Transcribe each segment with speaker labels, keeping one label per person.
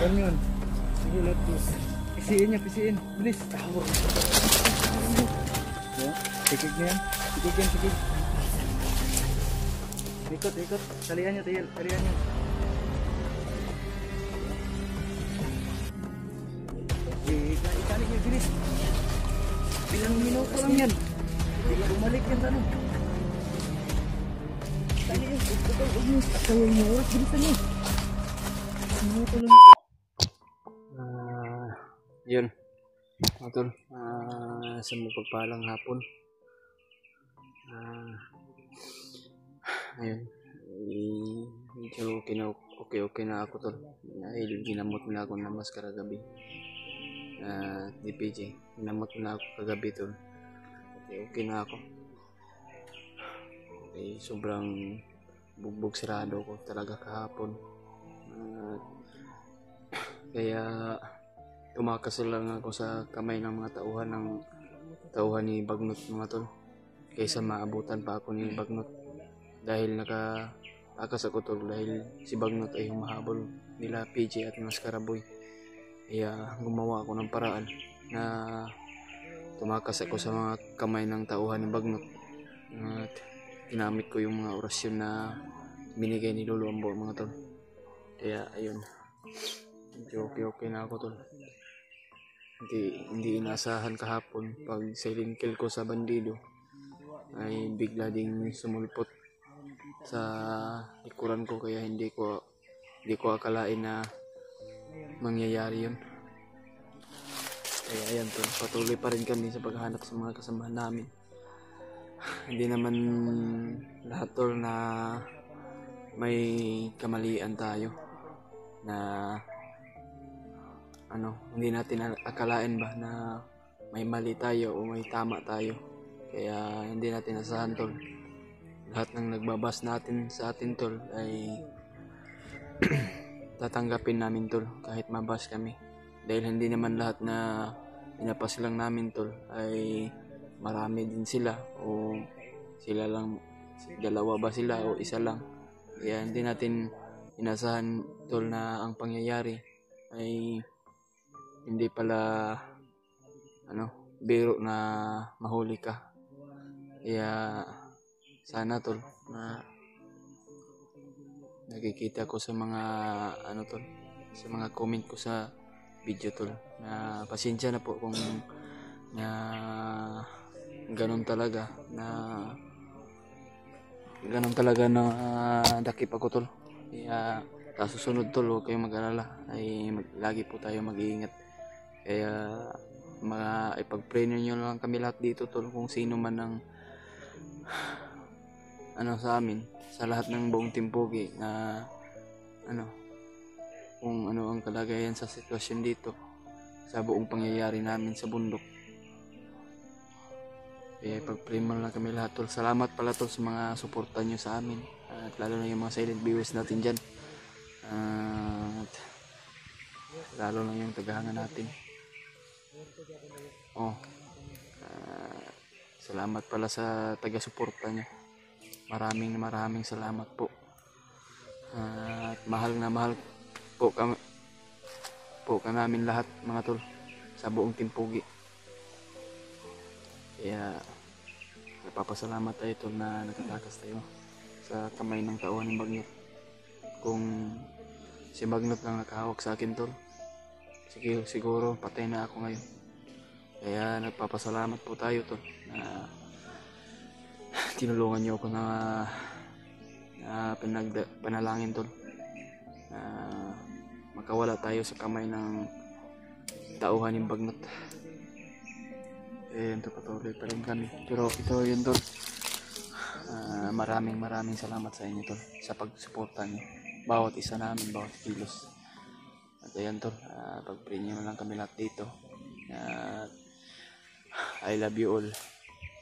Speaker 1: Yan yun. Sige, let's go. Pisiin niya, pisiin. Bilis. Tikig niya yan. Tikig yan, tikig. Ikot, ikot. Talian niya, talian niya. Ikalik niya, bilis. Ilang minuto lang yan. Bigla bumalik yan sa ano. Tali yun. Tayo niyo. Bilisan niyo. Minuto lang.
Speaker 2: Yun. Tol. Sa mapagpalang hapon. Ayun. Medyo okay na ako, tol. Dahil ginamot na ako ng maskara gabi. DPJ. Ginamot na ako kagabi, tol. Okay na ako. Sobrang bugbog sirado ko talaga kahapon. Kaya tumakas lang ako sa kamay ng mga tauhan ni Bagnot, mga tol. Kaysa maabutan pa ako ni Bagnot. Dahil nakatakas ako, tol. Dahil si Bagnot ay humahabol nila PJ at Maskaraboy. Kaya gumawa ako ng paraan na tumakas ako sa mga kamay ng tauhan ni Bagnot. At ginamit ko yung mga orasyon na binigay ni Lolo Ambo, mga tol. Kaya ayun. Medyo okay na ako, tol. Hindi inaasahan kahapon pag silent kill ko sa bandido ay bigla ding sumulpot sa likuran ko, kaya hindi ko akalain na mangyayari yun. Kaya ayan, tol, patuloy pa rin kami sa paghahanap sa mga kasamahan namin. Hindi naman lahat, tol, na may kamalian tayo na hindi natin akalain ba na may mali tayo o may tama tayo. Kaya hindi natin asahan, tol. Lahat ng nagbabas natin sa atin, tol, ay tatanggapin namin, tol, kahit mabas kami. Dahil hindi naman lahat na pinapas lang namin, tol, ay marami din sila, o sila lang, dalawa ba sila o isa lang. Kaya hindi natin inasahan, tol, na ang pangyayari ay hindi pala biro na mahuli ka. Kaya sana, tol, na nakikita ko sa mga tol, sa mga comment ko sa video, tol, na pasensya na po kung na ganun talaga na dakip ako, tol. Kaya susunod, tol, huwag kayong mag-alala, ay lagi po tayo mag-iingat. Kaya ipag-pray nyo lang kami lahat dito, tol, kung sino man ang sa amin, sa lahat ng buong Timpogi, na kung ano ang kalagayan sa sitwasyon dito, sa buong pangyayari namin sa bundok. Kaya ipag-pray mo lang kami lahat, tol. Salamat pala, tol, sa mga suporta nyo sa amin, at lalo na yung mga silent viewers natin dyan, at lalo na yung tagahanga natin. Salamat pala sa taga-suporta nyo. Maraming salamat po. At mahal na mahal po ka namin lahat, mga tol, sa buong Timpogi. Kaya napapasalamat tayo, tol, na nakatakas tayo sa kamay ng tauhan ng Bagnot. Kung si Bagnot lang nakahawak sa akin, tol, siguro patay na ako ngayon. Kaya nagpapasalamat po tayo, tol, na tinulungan niyo ako na panalangin, tol, na makawala tayo sa kamay ng tauhan ng Bagnot. Ito, patuloy pa rin kami. Pero ito yun, tol. Maraming salamat sa inyo, tol, sa pagsuporta niyo. Bawat isa namin, bawat kilos. At ayan, tol, pag-pray niyo lang kami lahat dito. I love you all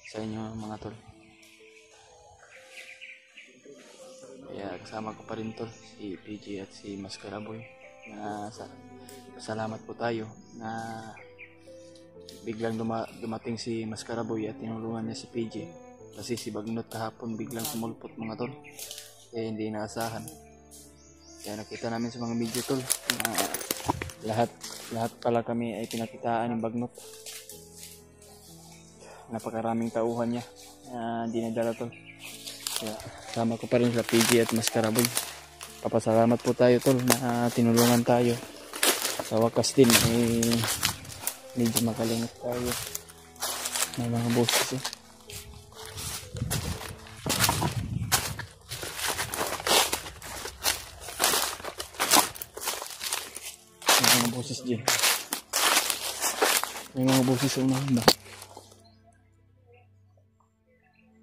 Speaker 2: sa inyo, mga tol. Kaya kasama ko pa rin, tol, si PJ at si Maskaraboy. Salamat po tayo na biglang dumating si Maskaraboy at tinulungan niya si PJ. Kasi si Bagnot kahapon biglang sumulpot, mga tol. Kaya hindi inaasahan. Kaya nakita namin sa mga video, tol, na Lahat pala kami ay pinakitaan ng Bagnot. Napakaraming tauhan niya na dinadala tol. Kaya sama ko pa rin sa PG at Maskaraboy. Papasalamat po tayo tol na tinulungan tayo. Sa wakas din ay medyo makalimot tayo. May mga boses eh. May mga boses dyan. May mga boses sa unahan ba?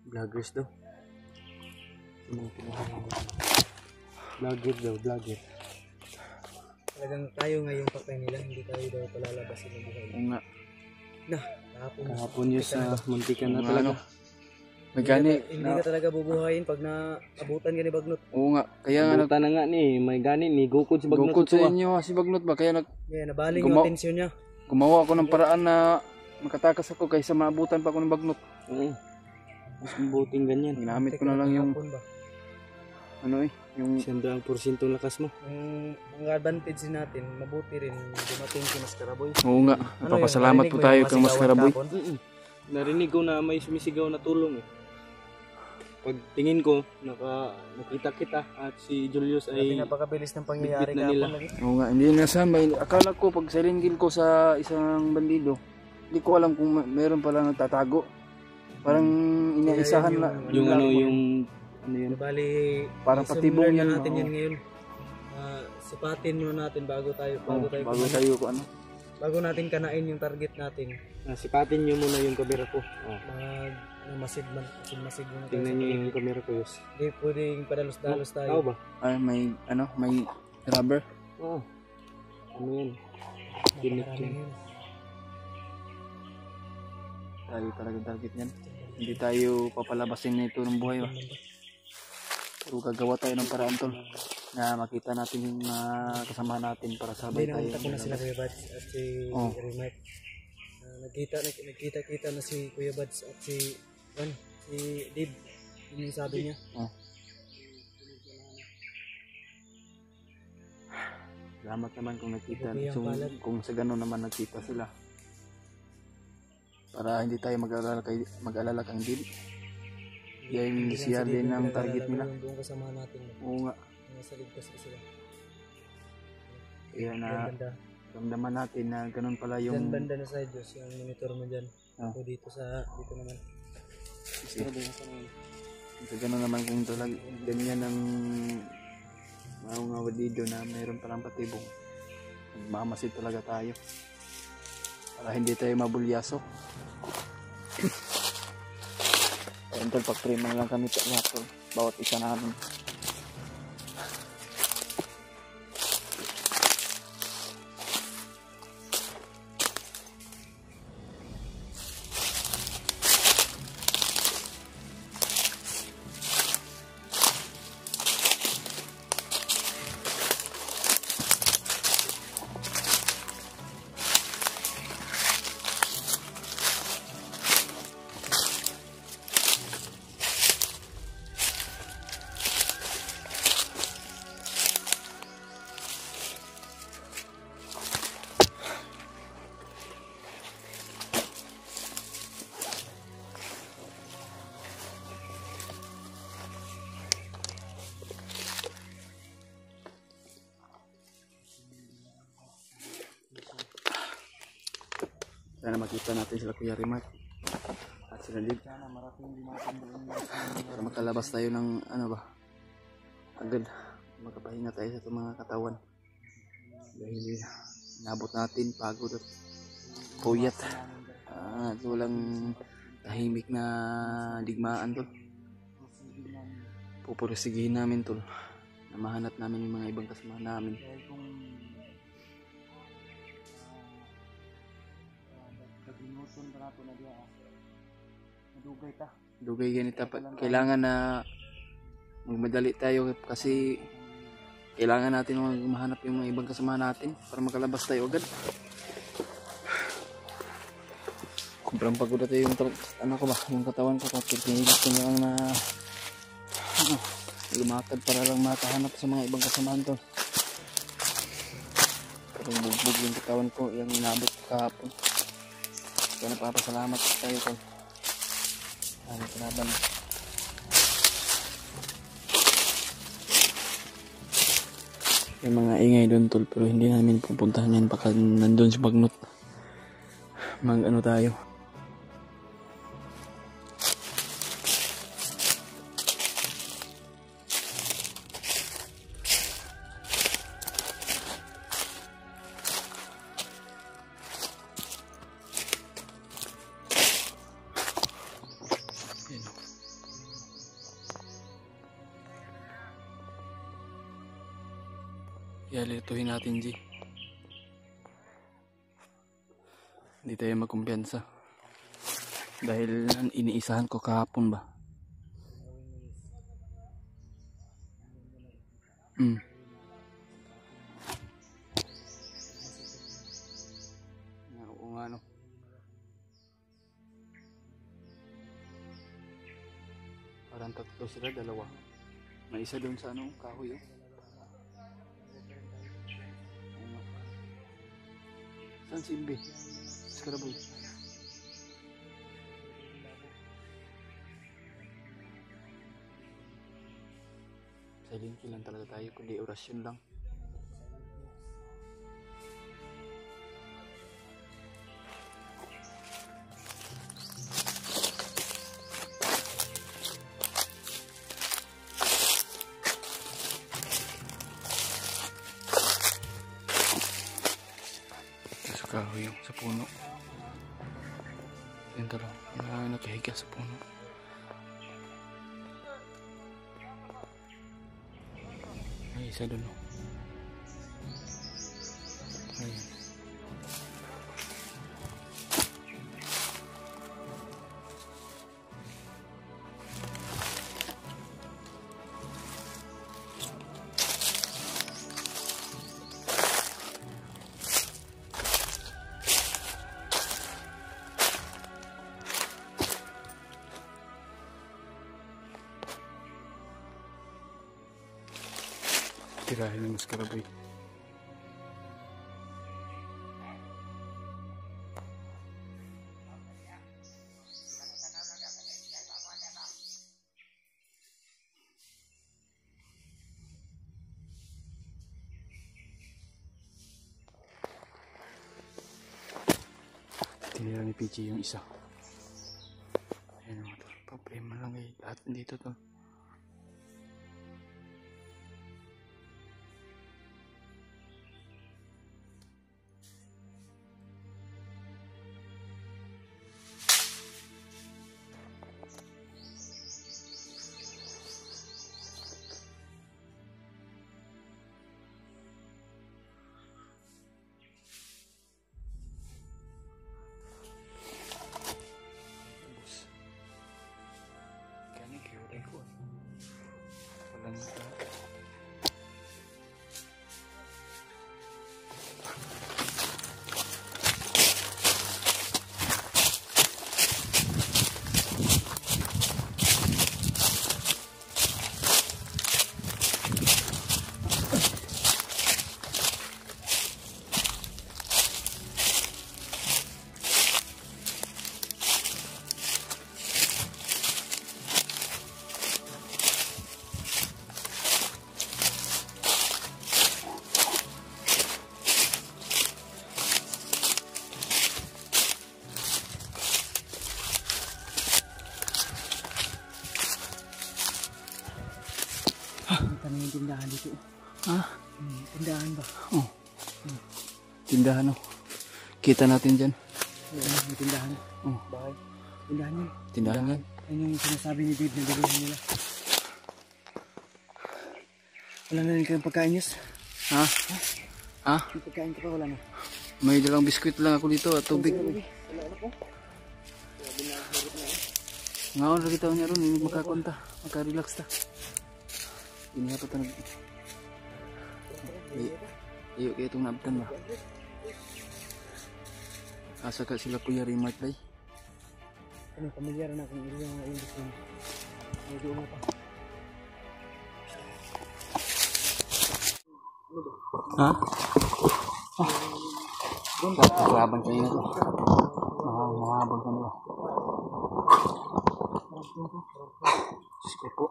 Speaker 2: Vloggers daw. Vlogger.
Speaker 1: Talagang tayo ngayong patay nila, hindi tayo daw palalabasin ng buhay.
Speaker 2: Oo nga.
Speaker 1: Kahapon
Speaker 2: Yun sa muntikan na
Speaker 1: Ano?
Speaker 2: talaga. May gani.
Speaker 1: Hindi ka talaga bubuhayin pag naabutan ka ni Bagnot.
Speaker 2: Oo nga. Kaya nga
Speaker 3: Buta na nga ni, may gani ni gukod si Bagnot.
Speaker 2: gukod sa inyo si Bagnot ba? Kaya
Speaker 1: Yeah, nabaling yung atensyon niya.
Speaker 2: gumawa ako ng paraan na makatakas ako kaysa maabutan pa ako ng Bagnot.
Speaker 3: Oo. Mas mabuting ganyan.
Speaker 2: Ginamit ko na lang yung
Speaker 1: Kahapon ba?
Speaker 2: yung
Speaker 3: 100% lakas mo.
Speaker 1: Ang advantage natin, mabuti rin dumating si Maskaraboy.
Speaker 2: oo nga. Napapasalamat po tayo kay Maskaraboy.
Speaker 3: Narinig ko na may sumisigaw na tulong eh. Pag tingin ko, nakita kita at si Julius ay
Speaker 1: Napakabilis ng pangyayari
Speaker 3: bitbit na nila.
Speaker 1: kahapon lagi.
Speaker 2: Oo nga, hindi nasama. Akala ko pag saringgil ko sa isang bandido, hindi ko alam kung meron pala nagtatago. Parang inaisahan na.
Speaker 3: yung ano yun.
Speaker 1: Bali,
Speaker 2: Parang patibong
Speaker 1: simulan
Speaker 2: yan.
Speaker 1: na natin
Speaker 2: Oo.
Speaker 1: yan ngayon. Sipatin muna natin bago natin kanain yung target natin.
Speaker 3: Sipatin nyo muna yung kamera ko.
Speaker 1: Masid muna tayo.
Speaker 3: Tingnan nyo yung kamera ko, Yus.
Speaker 1: Hindi pwedeng padalos-dalos tayo.
Speaker 3: Tao ba?
Speaker 2: Ay, may rubber.
Speaker 3: Oo. Ano yan? Ginik
Speaker 1: Napakarami
Speaker 3: yun.
Speaker 1: yun.
Speaker 2: Tayo talaga target niyan. Hindi tayo papalabasin nito ng buhay ba. Pero gagawa tayo ng paraan tol na makita natin yung kasama natin para sabay
Speaker 1: Hindi
Speaker 2: tayo.
Speaker 1: nakita ko na sila Kuya Bads at si Remite. Nagkita na si Kuya Bads at si Dave. Yun yung sabi niya.
Speaker 2: Salamat naman kung nakita.
Speaker 1: Bubiyang
Speaker 2: So,
Speaker 1: palad.
Speaker 2: kung sa ganun naman nakita sila. Para hindi tayo mag-alala kang Dave. Dahil siya din ang target nila.
Speaker 1: Yung buong kasama natin.
Speaker 2: Oo nga.
Speaker 1: Nasa ligtas na sila.
Speaker 2: Kaya na
Speaker 1: Banda.
Speaker 2: ramdaman natin na ganun pala
Speaker 1: Yung
Speaker 2: yung
Speaker 1: banda na sa Diyos, yung monitor mo dyan. Ako dito naman.
Speaker 2: kasi, sa ganun naman kung talaga ganyan ang mga wadido na mayroon palang patibong. Magmamasid talaga tayo. Para hindi tayo mabulyaso. Tol, pag-frame na lang kami tol, bawat isa namin. Sana makita natin sila Kuya Rimat at sila Lid. Para makalabas tayo ng agad makapahinga tayo sa itong mga katawan. Dahil nabot natin pagod at puyat. At walang tahimik na digmaan tol. Pupursigihin namin tol. Na mahanap namin yung mga ibang kasama namin. Dugay ganito pa. Kailangan na magmadali tayo kasi kailangan natin mahanap yung mga ibang kasama natin para makalabas tayo agad. Sobrang pagod na tayo yung katawan ko kasi pinilit ko lang na lumakad para lang makahanap sa mga ibang kasamahan to. Pero Masyadong bugbog yung katawan ko, yung inabot ko kahapon. Kaya napapasalamat tayo tol. Ano kalaban. May mga ingay doon tol, pero hindi namin pupuntahan yan, baka nandun si Bagnot. Mag ano tayo. Lituhin natin, G. Hindi tayo magkumpiyansa. Dahil iniisahan ko kahapon ba. Oo nga no. Parang tatlo sila, dalawa. May isa doon sa ano, kahoy oh. Saan si Imbe? Skaraboy. Silent lang talaga tayo, kundi orasyon lang. Kahoy yung sa puno. Yan talo. Nakahiga sa puno. Ay, isa doon. Ayan. Tirahin ng skaraboy. Tinira ni PG yung isa. Ayan mga tol. Problema lang eh. Lahat dito to.
Speaker 1: Ano yung tindahan dito?
Speaker 2: Ha?
Speaker 1: Tindahan ba?
Speaker 2: Oh. Tindahan oh. Kita natin dyan.
Speaker 1: May tindahan.
Speaker 2: Oh.
Speaker 1: Bahay. Tindahan yun.
Speaker 2: Tindahan yan.
Speaker 1: Ano yung sinasabi ni Dave na bilhin nila? Wala na rin kayong pagkain, Yus?
Speaker 2: Ha? Ha?
Speaker 1: May pagkain ka pa, wala na.
Speaker 2: May dalang biskuit lang ako dito at tubig.
Speaker 1: Wala na po.
Speaker 2: Ngaon lagi taon niya ron, hindi makakonta. Maka-relax ta. Ini apa tanag? Iyo kaya itong naabtan ba? Asa ka sila Kuya Rimart day?
Speaker 1: Ano, pamilyar na kung ilo yung gusto mo. Medyo mo pa.
Speaker 2: Ha? Laban kanina to. Mahabol kanina. Diyos ko po.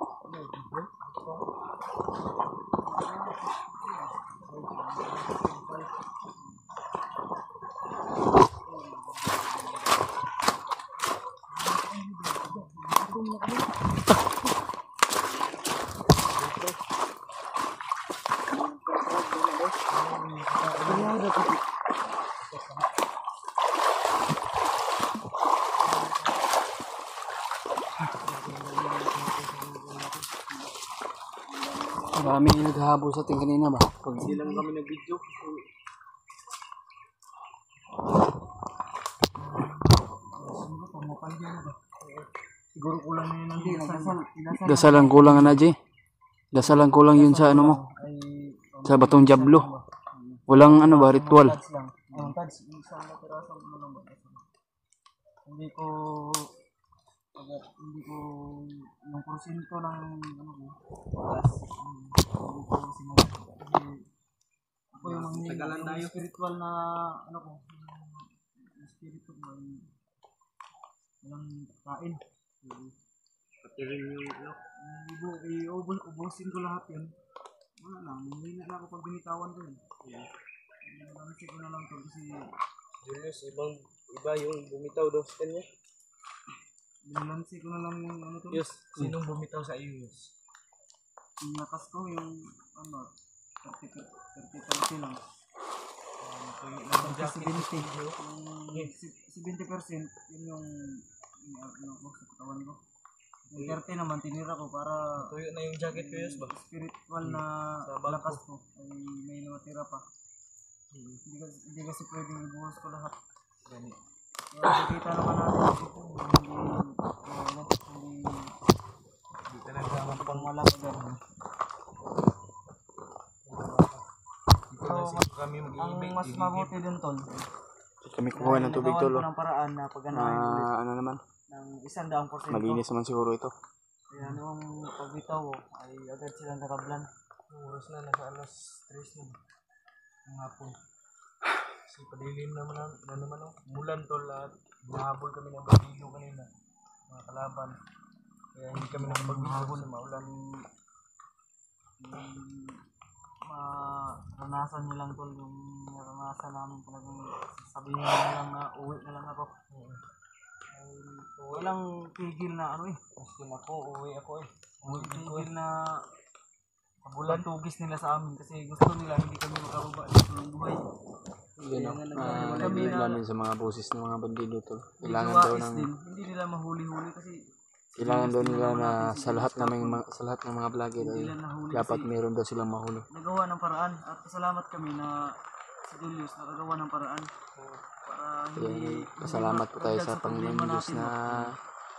Speaker 2: Marami naghahabol sa atin kanina ba? Pag
Speaker 3: Hindi lang kami nag-video. Siguro kulang na yun ang
Speaker 2: dasal ang kulang na, Jay. Dasal ang kulang yun sa ano mo. Sa batong Diablo. Walang ano ba, ritual.
Speaker 1: Hindi ko yung porsyento ng ano ko. Ako yung mga spiritual na ano ko. Spiritual na walang kain.
Speaker 3: Pati rin yung ano.
Speaker 1: Ubusin ko lahat yun. Wala lang, hindi na ako pag binitawan ko yun. Nalansi ko na lang to kasi
Speaker 3: Julius, iba yung bumitaw daw sa kanya.
Speaker 1: nilansi ko na lang yung ano to.
Speaker 3: Yes, sinong bumitaw sa iyo, Yes?
Speaker 1: Yung nakas ko yung ano 30% lang.
Speaker 3: Yung jacket mo,
Speaker 1: 70% yun yung ano ko sa katawan ko. Yung 30 naman tinira ko para
Speaker 3: tuyo na yung jacket ko, Yes ba?
Speaker 1: spiritual na
Speaker 3: Sa bangko.
Speaker 1: lakas ko ay may natira pa. Hindi kasi pwedeng ibuhos ko lahat.
Speaker 3: Gani.
Speaker 1: Nakikita naman natin ito,
Speaker 3: Hindi ka nagkamang pang
Speaker 1: malak agad.
Speaker 3: Dito na kami
Speaker 1: Ang
Speaker 3: mag-iibig.
Speaker 1: mas mabuti dun tol,
Speaker 2: Kami kukuha ng tubig
Speaker 1: nagawan
Speaker 2: tol.
Speaker 1: ko ng paraan na pagganahin ulit
Speaker 2: Ano naman,
Speaker 1: ng 100%.
Speaker 2: malinis naman siguro ito.
Speaker 1: Kaya noong pagbitaw ko ay agad silang nakablan.
Speaker 3: Oras na, nasa alas 3 na. Ang hapon. Kasi padilim naman na naman oh. Mulan tol at nahabol kami ng bagilo kanina. Mga kalaban. Kaya hindi kami nakapag-habol sa maulan.
Speaker 1: Maranasan nyo lang tol yung naranasan namin talagang sabihin nyo lang na uwi na lang ako. Ay, walang tigil na ano eh.
Speaker 3: Maski na ako, uwi ako eh.
Speaker 1: Walang tigil na bulan tugis nila sa amin kasi gusto nila hindi kami makababa sa tulong buhay.
Speaker 2: Yun
Speaker 1: Kami
Speaker 2: narinig
Speaker 1: na
Speaker 2: namin sa mga boses ng mga bandido tol. Kailangan
Speaker 1: medyo
Speaker 2: daw
Speaker 1: wais
Speaker 2: ng
Speaker 1: din. Hindi nila mahuli-huli kasi
Speaker 2: kailangan daw nila na sa lahat ng mga vlogger ay
Speaker 1: nila nahuli
Speaker 2: dapat
Speaker 1: kasi
Speaker 2: meron daw silang mahuli.
Speaker 1: nagawa ng paraan at pasalamat kami na si Julius nakagawa ng paraan para hindi
Speaker 2: Pasalamat po tayo sa
Speaker 1: problema
Speaker 2: Panginoon Diyos
Speaker 1: natin.
Speaker 2: na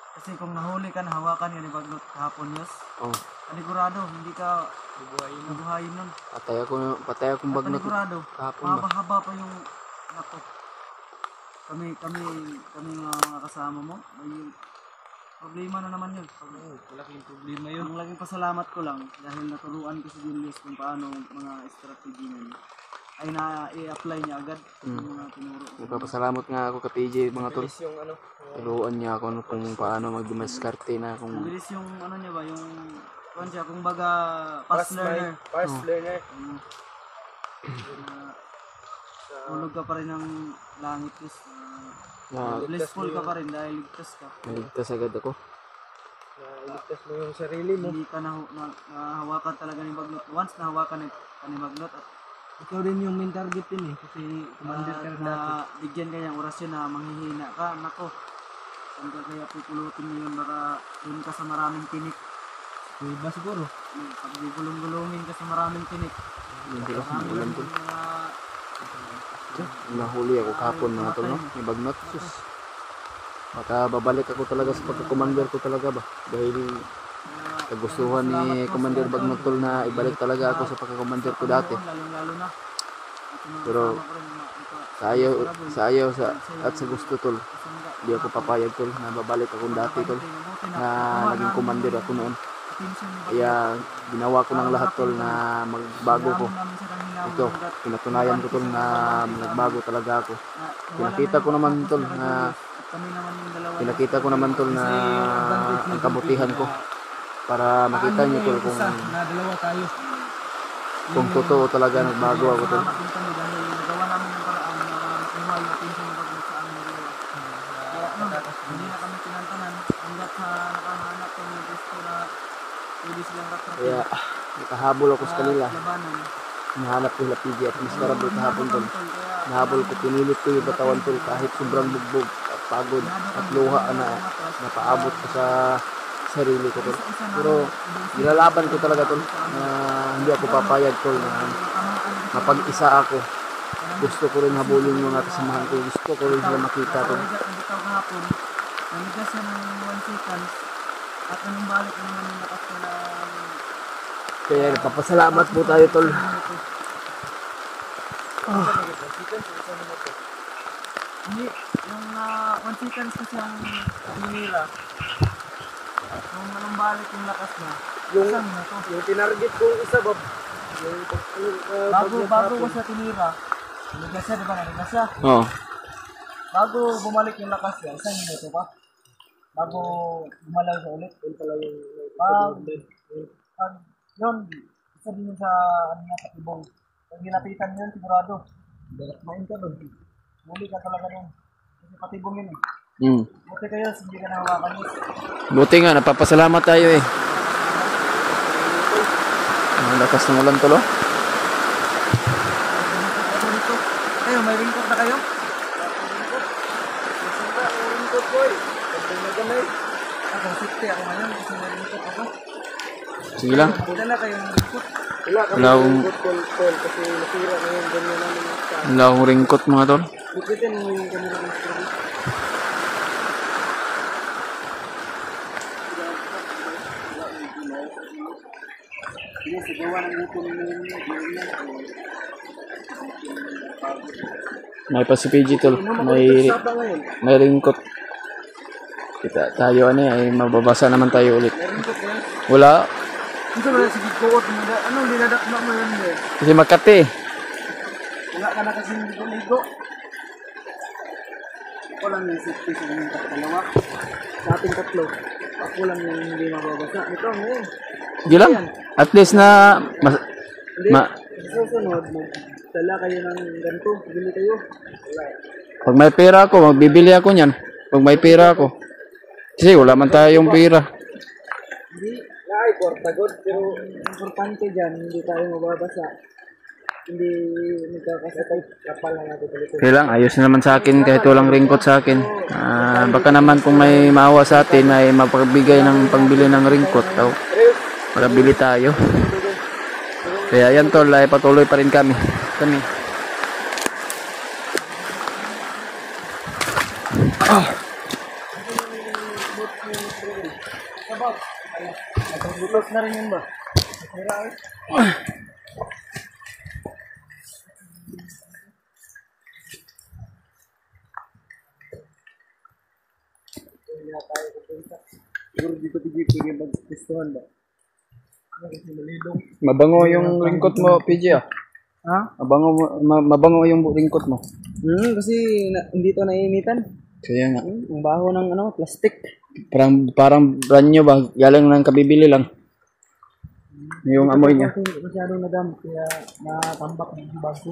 Speaker 1: Kasi kung nahuli ka, nahawakan ka ni Bagnot kahapon Diyos,
Speaker 2: oh,
Speaker 1: panigurado hindi ka bubuhayin nun.
Speaker 2: patay akong
Speaker 1: At
Speaker 2: bagnot
Speaker 1: panigurado
Speaker 2: kahapon ba.
Speaker 1: mahaba pa yung nato. Kami mga kasama mo, may problema na naman yun.
Speaker 3: Malaking problema yun.
Speaker 1: Ang laging pasalamat ko lang dahil naturuan ko si Julius kung paano mga strategy niya ay na-i-apply niya agad yung mga tinuro ko.
Speaker 2: Nagpapasalamat nga ako kay PJ mga tol.
Speaker 3: Bilis yung ano.
Speaker 2: Turuan niya ako kung paano magdimaskarte na kung
Speaker 1: Mabilis yung ano niya ba, yung kung siya, kung baga fast learner.
Speaker 3: Fast learner.
Speaker 1: Hulog ka pa rin ng langit Diyos.
Speaker 2: na
Speaker 1: Blissful ka pa rin dahil ligtas ka.
Speaker 2: naligtas agad ako.
Speaker 3: Iligtas mo yung sarili mo.
Speaker 1: Hindi ka nahawakan talaga ni Bagnot. Once nahawakan ka ni Bagnot at
Speaker 3: Ikaw din yung main target din eh. Kasi commander ka rin dati.
Speaker 1: na bigyan ka ng orasyon na manghihina ka, nako. Saan ka kaya pupulutin mo yun, baka doon ka sa maraming tinik.
Speaker 3: Yung iba siguro.
Speaker 1: Pag gulong-gulungin ka sa maraming tinik.
Speaker 2: Hindi ako
Speaker 1: Marami
Speaker 2: ulan
Speaker 1: yung
Speaker 2: tol.
Speaker 1: mga
Speaker 2: Nahuli ako kahapon mga tol, no? May bagnot. Sus. Baka babalik ako talaga sa pagka-commander ko talaga ba? Dahil kagustuhan ni Commander Bagnot tol na ibalik talaga ako sa pagka-commander ko dati.
Speaker 1: Lalong-lalo na.
Speaker 2: Pero sa ayaw at sa gusto tol. Hindi ako papayag tol na babalik akong dati tol. Na naging commander ako noon. Kaya ginawa ko ng lahat tol na magbago ko.
Speaker 1: namin
Speaker 2: ito,
Speaker 1: hanggat
Speaker 2: pinatunayan ko tol na nagbago talaga ako.
Speaker 1: nawala
Speaker 2: Pinakita
Speaker 1: na
Speaker 2: ko
Speaker 1: yung
Speaker 2: naman
Speaker 1: focus
Speaker 2: tol
Speaker 1: ni
Speaker 2: na
Speaker 1: Julius at kami naman yung dalawa
Speaker 2: pinakita ko naman tol na
Speaker 1: kasi yung advantage ni
Speaker 2: ang kabutihan ko para makita
Speaker 1: paano
Speaker 2: nyo
Speaker 1: ko
Speaker 2: tol
Speaker 1: yung
Speaker 2: kung
Speaker 1: isa na dalawa tayo.
Speaker 2: totoo talaga nagbago ako tol.
Speaker 1: Salamat din kami dahil nagawa namin ng paraan na makuha yung attention ng Bagnot sa aming dalawa. Kaya hindi na kami pinantanan hanggat sa nakahanap kami ng gusto na pwede silang ratratin.
Speaker 2: Kaya nakahabol ako sa kanila.
Speaker 1: Labanan.
Speaker 2: Hinahanap ko sila PG at Miss Karabol kahapon tol. Nahabol ko, pinilit ko yung batawan tol kahit sobrang bugbog at pagod at luha na napaabot ko sa sarili ko tol. Pero nilalaban ko talaga tol na hindi ako papayag tol na mapag-isa ako. Gusto ko rin habulin yung mga kasamahan ko. Gusto ko rin sila makita tol.
Speaker 1: Nabitaw kahapon, namigas siya ng 1 seconds at anong balik na naman yung lakas ko na
Speaker 2: Kaya nagpapasalamat po tayo tol.
Speaker 1: Hindi, yung 1 seconds kasi ang pinila. Nung anong balik yung lakas niya. Isang minuto.
Speaker 3: Yung tinarget ko isa Bob. Yung
Speaker 1: Bago ko siya tinira. Namigas siya, di ba? Namigas siya.
Speaker 2: Oo.
Speaker 1: Bago bumalik yung lakas niya, isang minuto pa. Bago gumalaw siya ulit.
Speaker 3: yun pala yung
Speaker 1: Pag yun, isa din yun sa ano nga patibong. Pag nilapitan yun, sigurado. Main ka doon. Muli ka talaga nun. Kasi patibong yun eh. Buti kayo, hindi ka nahawakan yun.
Speaker 2: Buti nga, napapasalamat tayo eh. Ang lakas ng ulan tol oh.
Speaker 1: Kayo, may ringkot na kayo?
Speaker 3: ringkot boy. Pagdang na gamay.
Speaker 1: Ako, 60 ako ngayon kasi may ringkot ako.
Speaker 2: Sige lang.
Speaker 1: Dala kayong ringkot.
Speaker 3: Wala kami
Speaker 2: Wala akong-
Speaker 3: ringkot tol kasi nasira na yun. Ganyan namin yung sa.
Speaker 2: Wala akong ringkot mga tol.
Speaker 3: Bukitin mo yung kanila ng story. Sige, sigawa ng luto ng
Speaker 2: May pa si PG tol.
Speaker 3: Saba ngayon.
Speaker 2: May ringkot. Kita tayo ano ay mababasa naman tayo ulit.
Speaker 3: Ringkot na.
Speaker 2: Wala.
Speaker 1: Ito wala sige kuot mo. Anong dinadakma mo yun eh?
Speaker 2: Kasi Makati.
Speaker 1: Wala ka na kasing ligo.
Speaker 3: Ako lang yung safety sa inyong dalawa. Sa ating tatlo. Ako lang yung hindi mababasa. Ito ngayon.
Speaker 2: Sige lang. At least na
Speaker 3: Hindi. Sa susunod, magdala kayo ng ganito. Bili kayo. Wala.
Speaker 2: pag may pera ako, magbibili ako niyan. Pag may pera ako. Kasi wala man tayong pera.
Speaker 3: Hindi. Ay, kwarta god. Pero importante dyan, hindi tayo mababasa. Hindi magkakasakay. Kapal lang natin palito.
Speaker 2: Kaya lang, ayos naman sa akin kahit walang ringkot sa akin. Baka naman kung may maawa sa atin ay mapagbigay ng pangbili ng ringkot. So, makabili tayo. Kaya yan tol, ay patuloy pa rin kami.
Speaker 1: Butos na rin yun ba?
Speaker 3: Siguro dito tigil mag-testuhan ba? Kasi malilong.
Speaker 2: Mabango yung ringkot mo, PJ ah.
Speaker 3: Ha?
Speaker 2: Mabango yung ringkot mo.
Speaker 3: Kasi hindi to nainitan.
Speaker 2: Kaya nga.
Speaker 3: Ang baho ng plastic.
Speaker 2: Parang brand new ba? Galing ng kabibili lang. Yung amoy niya.
Speaker 3: Kasi masyadong nadam, kaya natambak ng bago.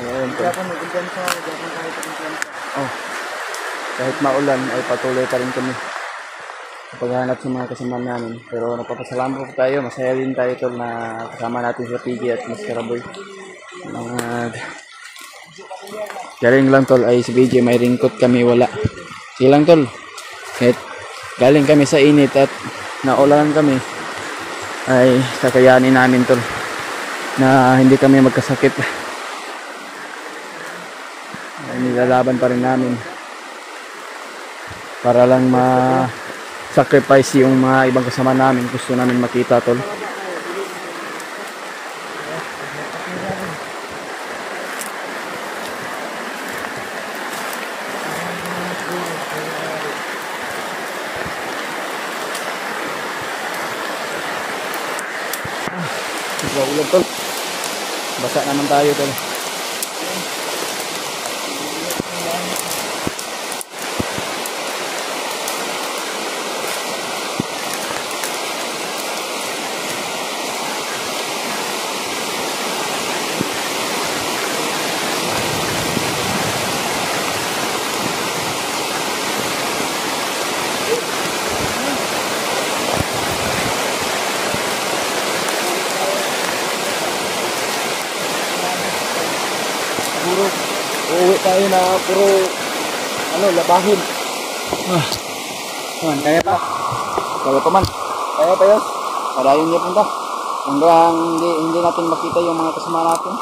Speaker 2: Ayan,
Speaker 3: Kaya kung mag-intensa, kaya kung kahit mag-intensa.
Speaker 2: oh. Kahit maulan ay patuloy pa rin kami sa paghahanap sa mga kasama namin. Pero napapasalamat po tayo. Masaya din tayo tol na kasama natin sa PG at Miss Karaboy. Galing lang tol ay si PG may ringkot kami wala. Sige lang tol. Kahit galing kami sa init at naulan kami ay kakayanin namin tol na hindi kami magkasakit. Ay, nilalaban pa rin namin para lang ma-sacrifice yung mga ibang kasama namin. Gusto namin makita tol. Ikaw ulan tol. Basa naman tayo tol.
Speaker 1: Siguro, uuwi tayo na puro, labahin.
Speaker 2: Man, kaya pa. Kaya pa man. Kaya pa yun. Padayon niya punta. Hanggang hindi natin makita yung mga kasama natin.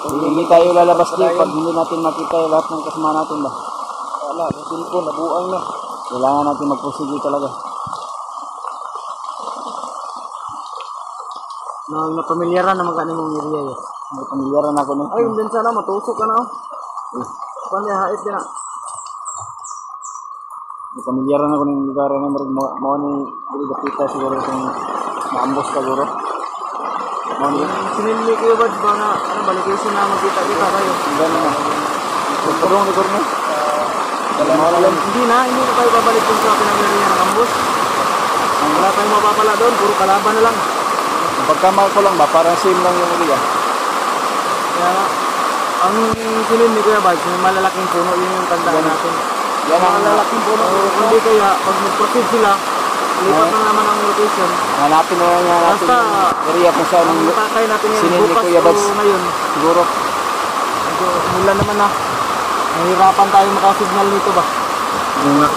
Speaker 2: Hindi tayo lalabas din pag hindi natin makita yung lahat ng kasama natin ba.
Speaker 1: Wala, yung cellphone, nabuang na.
Speaker 2: Kailangan natin magpursige talaga.
Speaker 1: Napamilyaran naman ka mong area yun.
Speaker 2: Pamilyaran ako no.
Speaker 1: Ay, din sana, matusok ka na. Paano hait ka na?
Speaker 2: Pamilyaran ako ng lugar na mo ni dapita siguro kung maambos ka siguro.
Speaker 1: Sinilmi ko yung ba na balikisin na magkita-kita kayo?
Speaker 2: Gano'n na. Pagpurong lugar mo.
Speaker 1: Hindi na kayo babalik dun sa pinangyarihan ng ambos. Wala tayong mapapala doon, puro kalaban na lang.
Speaker 2: Pagkama ko lang ba, parang same lang yung uli ah.
Speaker 1: Kaya, ang sinilmi ko yung yung malalaking puno, yun yung tandaan natin.
Speaker 2: Yan ang
Speaker 1: Malalaking puno, hindi kaya, pag mag-proceed sila, lipat na naman ang location.
Speaker 2: hanapin na lang natin
Speaker 1: Basta,
Speaker 2: yung area kung saan
Speaker 1: ang
Speaker 2: ang
Speaker 1: takay natin yung
Speaker 2: sinilmi
Speaker 1: bukas
Speaker 2: Kuya
Speaker 1: o
Speaker 2: Bads.
Speaker 1: ngayon.
Speaker 2: Siguro.
Speaker 1: Medyo umulan naman na. Nahirapan tayo makasignal nito ba?
Speaker 2: Yung nga.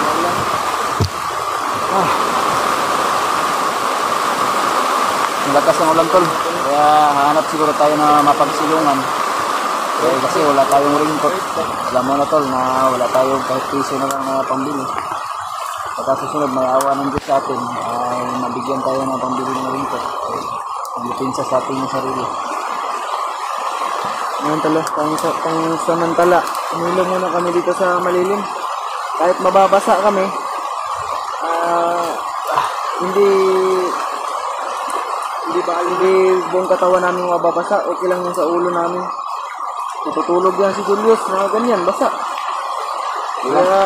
Speaker 2: Ang lakas ng ulan tol. Kaya hanap siguro tayo na mapagsilungan. Kasi wala tayong ringkot. Alam mo na tol na wala tayong kahit piso na lang na pambili. Pagka susunod may awa ng Diyos sa atin ay mabigyan tayo ng pambili ng ringkot. Magpinsa sa ating yung sarili.
Speaker 1: Ngayon tala, pang samantala. Umilong muna kami dito sa malilim. Kahit mababasa kami, hindi buong katawan namin mababasa. Okay lang yung sa ulo namin. Natutulog yan si Julius na ganyan, basa. Kaya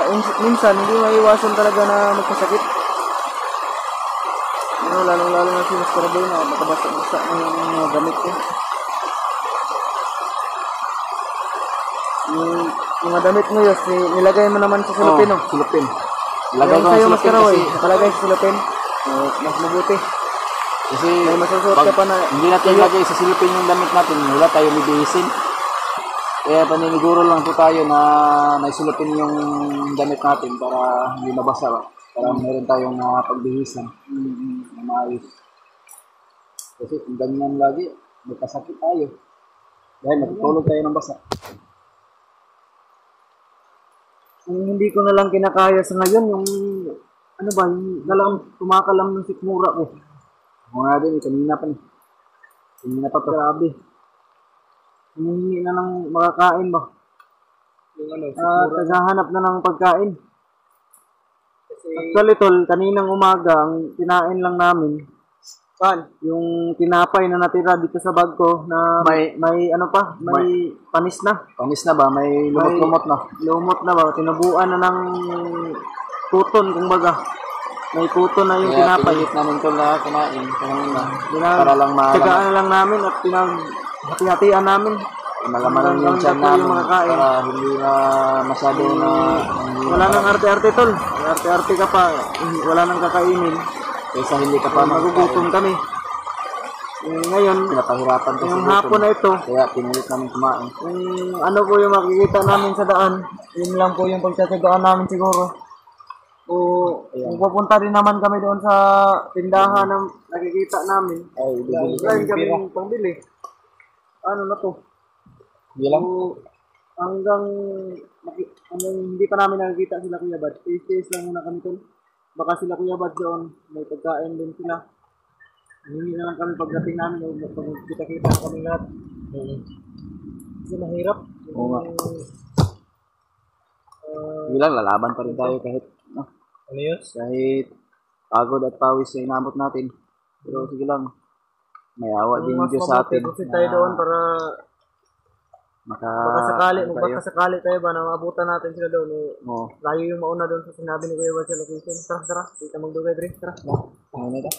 Speaker 1: minsan hindi maiwasan talaga na magkasakit. Lalong-lalo na si Mr. Boy na nakabasa-basa ng mga gamit ko. Yung mga damit mo yun, nilagay mo naman sa silupin, no?
Speaker 2: Silupin.
Speaker 1: Lagay
Speaker 2: Lagay
Speaker 1: mo
Speaker 2: ko
Speaker 1: sa'yo,
Speaker 2: ng
Speaker 1: Mas
Speaker 2: silupin
Speaker 1: Karaway.
Speaker 2: kasi
Speaker 1: Nakalagay sa silupin. Mas mabuti.
Speaker 2: Kasi
Speaker 1: May masusuot
Speaker 2: pag
Speaker 1: ka pa na.
Speaker 2: hindi natin lagay sa silupin yung damit natin, wala tayo libihisin. Kaya paniniguro lang po tayo na naisulupin yung damit natin para hindi mabasa ba? Para meron tayong pagbihisan na maayos. Kasi kung ganyan lagi, magkasakit tayo. Dahil matutulog tayo ng basa.
Speaker 1: Ang hindi ko na lang kinakaya sa ngayon, yung yung tumakalam ng sikmura ko.
Speaker 2: Mga din, kanina pa ni. Kanina pa to.
Speaker 1: Grabe. Hindi na lang makakain ba?
Speaker 3: Yung
Speaker 1: Naghahanap na ng pagkain. Actually, tol, kaninang umaga, ang kinain lang namin, yung tinapay na natira dito sa bag ko na may panis na.
Speaker 2: Panis na ba? May lumot-lumot na.
Speaker 1: Lumot na ba? Tinubuan na ng puton, kumbaga. May puton na yung
Speaker 2: Kaya
Speaker 1: tinapay.
Speaker 2: pinilit namin ito na kumain. Para lang
Speaker 1: Tsagaan na lang namin at hati-hatian namin.
Speaker 2: malaman yung
Speaker 1: Hanggang
Speaker 2: tiyan
Speaker 1: tatlo yung
Speaker 2: namin
Speaker 1: mga kain.
Speaker 2: para hindi na masyado na
Speaker 1: Wala nang arte-arte, tol. Arte-arte ka pa. Wala nang kakainin.
Speaker 2: kaysa hindi ka pa
Speaker 1: Magugutom kami. Ngayon,
Speaker 2: pinapahirapan kasi
Speaker 1: yung hapon na ito,
Speaker 2: kaya pinilit namin kumain.
Speaker 1: yung ano po yung makikita namin sa daan, yun lang po yung pagtsatsagaan namin siguro. O kung pupunta rin naman kami doon sa tindahan na nakikita namin,
Speaker 2: Ay, bibili
Speaker 1: dahil
Speaker 2: kami.
Speaker 1: kami pangbili. Ano na to?
Speaker 2: Bilang?
Speaker 1: So, hanggang hindi pa namin nakikita sila Kuya Bad. Taste lang muna kami doon. Baka sila Kuya Bad doon, may pagkain din sila. Hindi na lang kami pagdating namin o pag kita-kita na kami lahat. Kasi mahirap.
Speaker 2: Oo nga. Bilang, lalaban pa rin tayo kahit
Speaker 3: Ano yun?
Speaker 2: kahit pagod at pawis sa inabot natin. Pero sige lang,
Speaker 1: May awa din
Speaker 3: Mas
Speaker 1: Diyos sa
Speaker 3: mabuti
Speaker 1: atin.
Speaker 3: proceed tayo doon para
Speaker 1: ano tayo.
Speaker 3: baka sakali tayo ba na maabutan natin sila doon.
Speaker 1: Oo.
Speaker 3: Layo yung mauna doon sa sinabi ni Kuya Bal sa location. Tara, tara. Kita magdugay, Dre. Tara.
Speaker 1: Ano na ito?